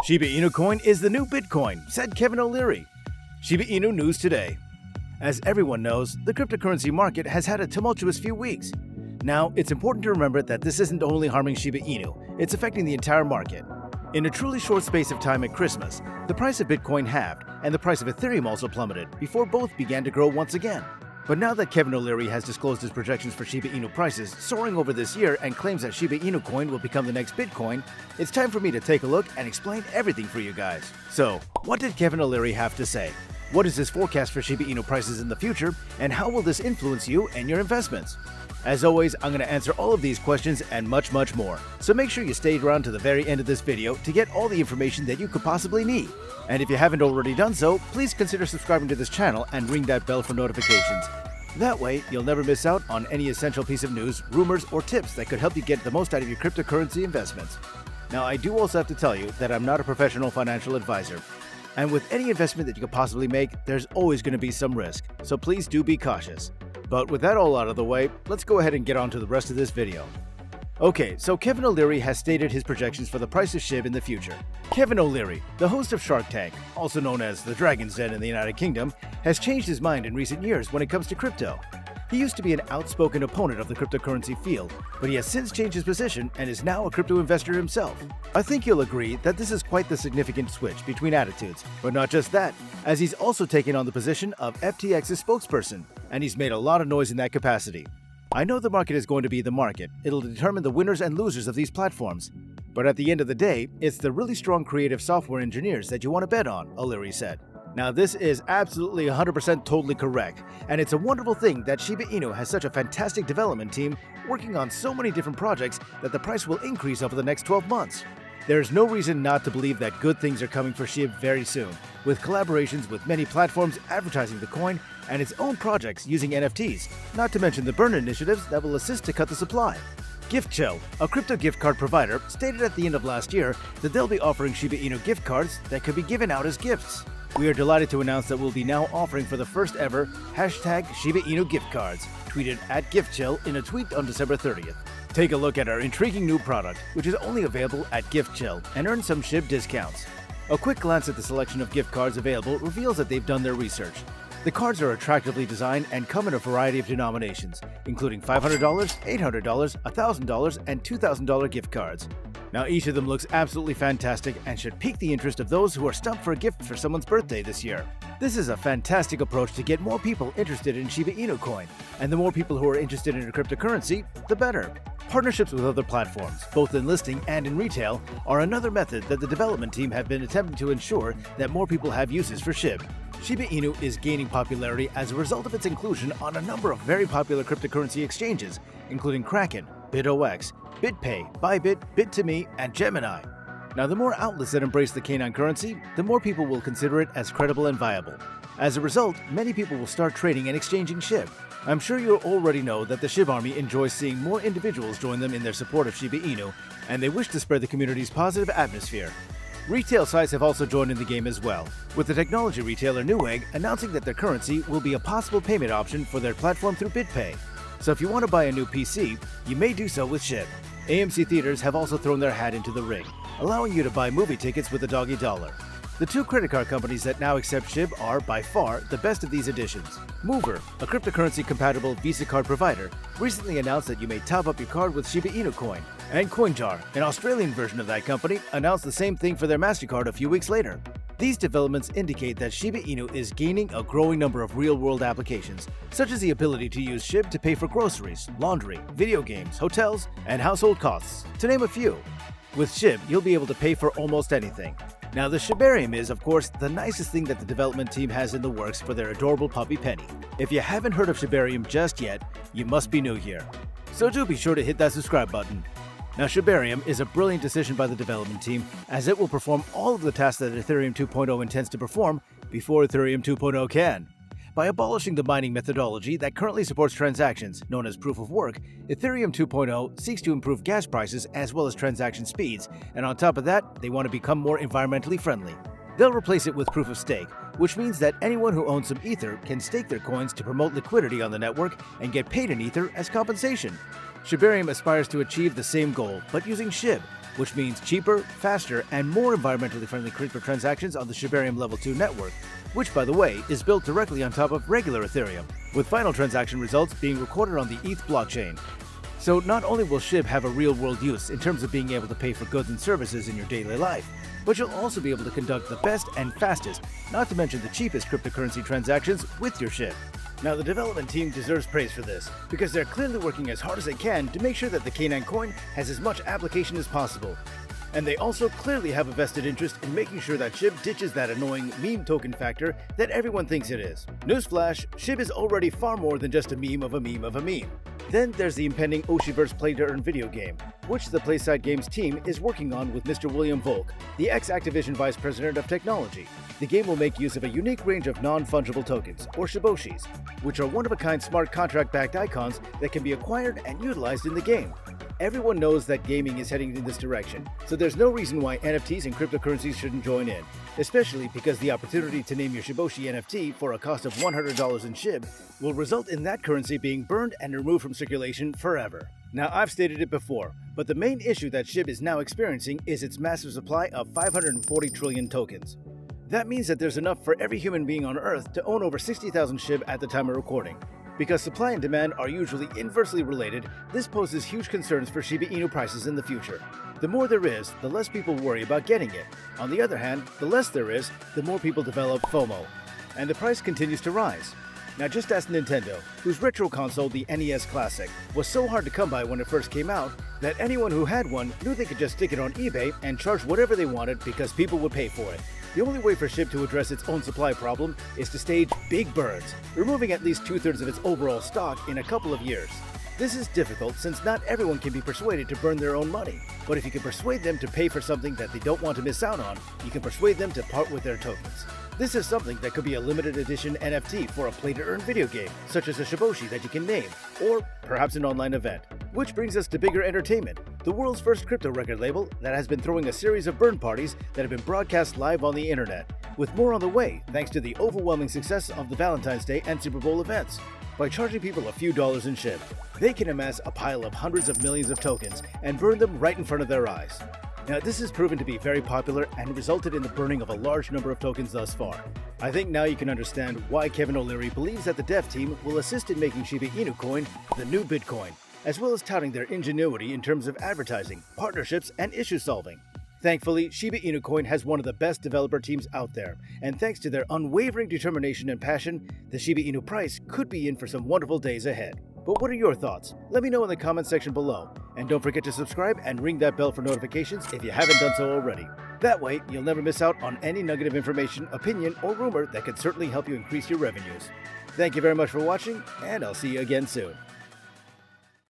Shiba Inu coin is the new Bitcoin, said Kevin O'Leary. Shiba Inu news today. As everyone knows, the cryptocurrency market has had a tumultuous few weeks. Now, it's important to remember that this isn't only harming Shiba Inu, it's affecting the entire market. In a truly short space of time at Christmas, the price of Bitcoin halved and the price of Ethereum also plummeted before both began to grow once again. But now that Kevin O'Leary has disclosed his projections for Shiba Inu prices soaring over this year and claims that Shiba Inu coin will become the next Bitcoin, it's time for me to take a look and explain everything for you guys. So, what did Kevin O'Leary have to say? What is his forecast for Shiba Inu prices in the future, and how will this influence you and your investments? As always, I'm going to answer all of these questions and much more. So make sure you stay around to the very end of this video to get all the information that you could possibly need. And if you haven't already done so, please consider subscribing to this channel and ring that bell for notifications. That way, you'll never miss out on any essential piece of news, rumors, or tips that could help you get the most out of your cryptocurrency investments. Now, I do also have to tell you that I'm not a professional financial advisor. And with any investment that you could possibly make, there's always going to be some risk, so please do be cautious. But with that all out of the way, let's go ahead and get on to the rest of this video. Okay, so Kevin O'Leary has stated his projections for the price of SHIB in the future. Kevin O'Leary, the host of Shark Tank, also known as the Dragon's Den in the United Kingdom, has changed his mind in recent years when it comes to crypto. He used to be an outspoken opponent of the cryptocurrency field, but he has since changed his position and is now a crypto investor himself. I think you'll agree that this is quite the significant switch between attitudes, but not just that, as he's also taken on the position of FTX's spokesperson, and he's made a lot of noise in that capacity. I know the market is going to be the market. It'll determine the winners and losers of these platforms. But at the end of the day, it's the really strong creative software engineers that you want to bet on, O'Leary said. Now this is absolutely 100% totally correct, and it's a wonderful thing that Shiba Inu has such a fantastic development team working on so many different projects that the price will increase over the next 12 months. There's no reason not to believe that good things are coming for SHIB very soon, with collaborations with many platforms advertising the coin and its own projects using NFTs, not to mention the burn initiatives that will assist to cut the supply. GiftChill, a crypto gift card provider, stated at the end of last year that they'll be offering Shiba Inu gift cards that could be given out as gifts. We are delighted to announce that we'll be now offering for the first ever #Shiba Inu gift cards, tweeted at GiftChill in a tweet on December 30th. Take a look at our intriguing new product, which is only available at GiftChill, and earn some SHIB discounts. A quick glance at the selection of gift cards available reveals that they've done their research. The cards are attractively designed and come in a variety of denominations, including $500, $800, $1,000, and $2,000 gift cards. Now each of them looks absolutely fantastic and should pique the interest of those who are stumped for a gift for someone's birthday this year. This is a fantastic approach to get more people interested in Shiba Inu coin, and the more people who are interested in a cryptocurrency, the better. Partnerships with other platforms, both in listing and in retail, are another method that the development team have been attempting to ensure that more people have uses for SHIB. Shiba Inu is gaining popularity as a result of its inclusion on a number of very popular cryptocurrency exchanges, including Kraken, BitOX, BitPay, Bybit, Bit2Me, and Gemini. Now, the more outlets that embrace the canine currency, the more people will consider it as credible and viable. As a result, many people will start trading and exchanging SHIB. I'm sure you already know that the SHIB army enjoys seeing more individuals join them in their support of Shiba Inu, and they wish to spread the community's positive atmosphere. Retail sites have also joined in the game as well, with the technology retailer Newegg announcing that their currency will be a possible payment option for their platform through BitPay. So if you want to buy a new PC, you may do so with SHIB. AMC Theaters have also thrown their hat into the ring, allowing you to buy movie tickets with a doggy dollar. The two credit card companies that now accept SHIB are, by far, the best of these additions. Mover, a cryptocurrency-compatible Visa card provider, recently announced that you may top up your card with Shiba Inu coin. And CoinJar, an Australian version of that company, announced the same thing for their MasterCard a few weeks later. These developments indicate that Shiba Inu is gaining a growing number of real-world applications, such as the ability to use SHIB to pay for groceries, laundry, video games, hotels, and household costs, to name a few. With SHIB, you'll be able to pay for almost anything. Now, the Shebarium is, of course, the nicest thing that the development team has in the works for their adorable puppy Penny. If you haven't heard of Shebarium just yet, you must be new here. So do be sure to hit that subscribe button. Now, Shebarium is a brilliant decision by the development team, as it will perform all of the tasks that Ethereum 2.0 intends to perform before Ethereum 2.0 can. By abolishing the mining methodology that currently supports transactions, known as proof of work, Ethereum 2.0 seeks to improve gas prices as well as transaction speeds, and on top of that, they want to become more environmentally friendly. They'll replace it with proof of stake, which means that anyone who owns some Ether can stake their coins to promote liquidity on the network and get paid in Ether as compensation. Shebarium aspires to achieve the same goal, but using SHIB, which means cheaper, faster, and more environmentally friendly crypto transactions on the Shebarium Level 2 network, which, by the way, is built directly on top of regular Ethereum, with final transaction results being recorded on the ETH blockchain. So not only will SHIB have a real-world use in terms of being able to pay for goods and services in your daily life, but you'll also be able to conduct the best and fastest, not to mention the cheapest cryptocurrency transactions with your SHIB. Now, the development team deserves praise for this, because they're clearly working as hard as they can to make sure that the K9 coin has as much application as possible. And they also clearly have a vested interest in making sure that SHIB ditches that annoying meme token factor that everyone thinks it is. Newsflash, SHIB is already far more than just a meme of a meme of a meme. Then there's the impending Oshiverse play-to-earn video game, which the Playside Games team is working on with Mr. William Volk, the ex-Activision Vice President of Technology. The game will make use of a unique range of non-fungible tokens, or shiboshis, which are one-of-a-kind smart contract-backed icons that can be acquired and utilized in the game. Everyone knows that gaming is heading in this direction, so there's no reason why NFTs and cryptocurrencies shouldn't join in, especially because the opportunity to name your Shiboshi NFT for a cost of $100 in SHIB will result in that currency being burned and removed from circulation forever. Now, I've stated it before, but the main issue that SHIB is now experiencing is its massive supply of 540 trillion tokens. That means that there's enough for every human being on Earth to own over 60,000 SHIB at the time of recording. Because supply and demand are usually inversely related, this poses huge concerns for Shiba Inu prices in the future. The more there is, the less people worry about getting it. On the other hand, the less there is, the more people develop FOMO. And the price continues to rise. Now just ask Nintendo, whose retro console, the NES Classic, was so hard to come by when it first came out that anyone who had one knew they could just stick it on eBay and charge whatever they wanted because people would pay for it. The only way for SHIB to address its own supply problem is to stage big burns, removing at least 2/3 of its overall stock in a couple of years. This is difficult since not everyone can be persuaded to burn their own money, but if you can persuade them to pay for something that they don't want to miss out on, you can persuade them to part with their tokens. This is something that could be a limited edition NFT for a play-to-earn video game, such as a Shiboshi that you can name, or perhaps an online event. Which brings us to Bigger Entertainment, the world's first crypto record label that has been throwing a series of burn parties that have been broadcast live on the internet, with more on the way thanks to the overwhelming success of the Valentine's Day and Super Bowl events. By charging people a few dollars in SHIB, they can amass a pile of hundreds of millions of tokens and burn them right in front of their eyes. Now, this has proven to be very popular and resulted in the burning of a large number of tokens thus far. I think now you can understand why Kevin O'Leary believes that the dev team will assist in making Shiba Inu coin the new Bitcoin, as well as touting their ingenuity in terms of advertising, partnerships, and issue solving. Thankfully, Shiba Inu coin has one of the best developer teams out there, and thanks to their unwavering determination and passion, the Shiba Inu price could be in for some wonderful days ahead. But what are your thoughts? Let me know in the comment section below. And don't forget to subscribe and ring that bell for notifications if you haven't done so already. That way, you'll never miss out on any nugget of information, opinion, or rumor that could certainly help you increase your revenues. Thank you very much for watching, and I'll see you again soon.